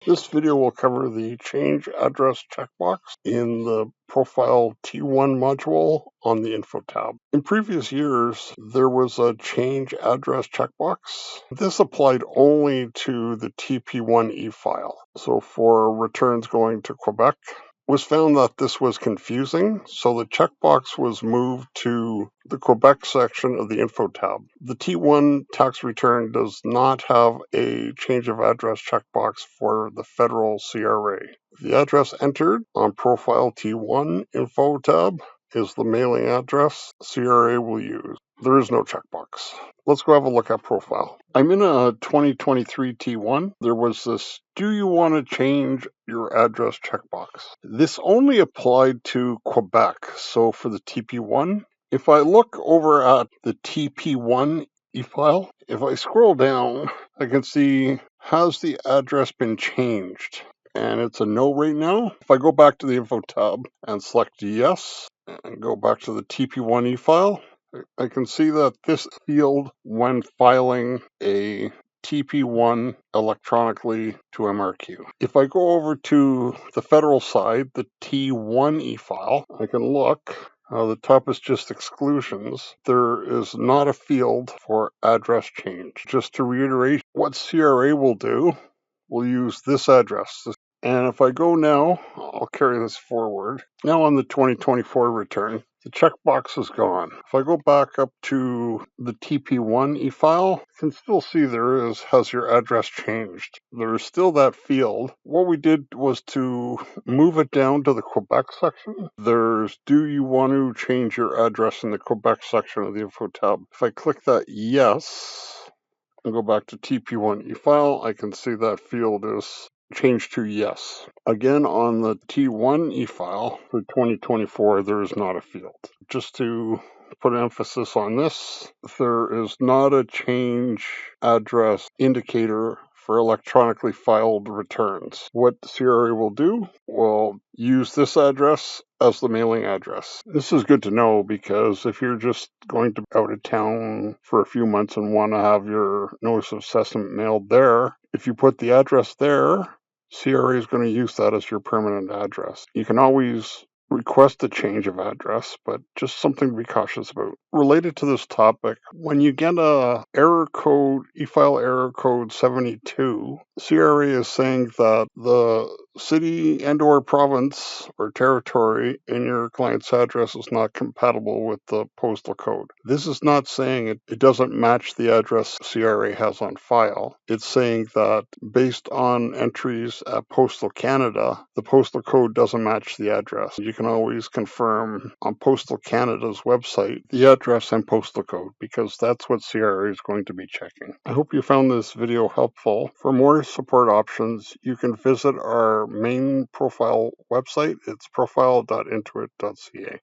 This video will cover the change address checkbox in the ProFile T1 module on the Info tab. In previous years, there was a change address checkbox. This applied only to the TP1 e-file. So for returns going to Quebec, it was found that this was confusing, so the checkbox was moved to the Quebec section of the Info tab. The T1 tax return does not have a change of address checkbox for the federal CRA. The address entered on ProFile T1 Info tab is the mailing address CRA will use. There is no checkbox. Let's go have a look at ProFile. I'm in a 2023 T1. There was this, do you want to change your address checkbox? This only applied to Quebec. So for the TP1, if I look over at the TP1 e-file, if I scroll down, I can see, has the address been changed? And it's a no right now. If I go back to the Info tab and select yes, and go back to the TP1 e-file, I can see that this field, when filing a TP1 electronically to MRQ. If I go over to the federal side, the T1 e-file, I can look. The top is just exclusions. There is not a field for address change. Just to reiterate, what CRA will do, we'll use this address. And if I go now, I'll carry this forward. Now on the 2024 return, the checkbox is gone. If I go back up to the TP1 e-file, you can still see has your address changed. There is still that field. What we did was to move it down to the Quebec section. There's, do you want to change your address in the Quebec section of the Info tab? If I click that yes, and go back to TP1 e-file, I can see that field is changed to yes. Again, on the T1 e-file for 2024, there is not a field. Just to put emphasis on this, there is not a change address indicator for electronically filed returns. What CRA will do will use this address as the mailing address. This is good to know because if you're just going to be out of town for a few months and want to have your notice of assessment mailed there, if you put the address there, CRA is going to use that as your permanent address. You can always request a change of address, but just something to be cautious about. Related to this topic, when you get a error code, e-file error code 72, CRA is saying that the city and or province or territory in your client's address is not compatible with the postal code. This is not saying it doesn't match the address CRA has on file. It's saying that based on entries at Postal Canada, the postal code doesn't match the address. You can always confirm on Postal Canada's website the address and postal code because that's what CRA is going to be checking. I hope you found this video helpful. For more support options, you can visit our main ProFile website. It's profile.intuit.ca.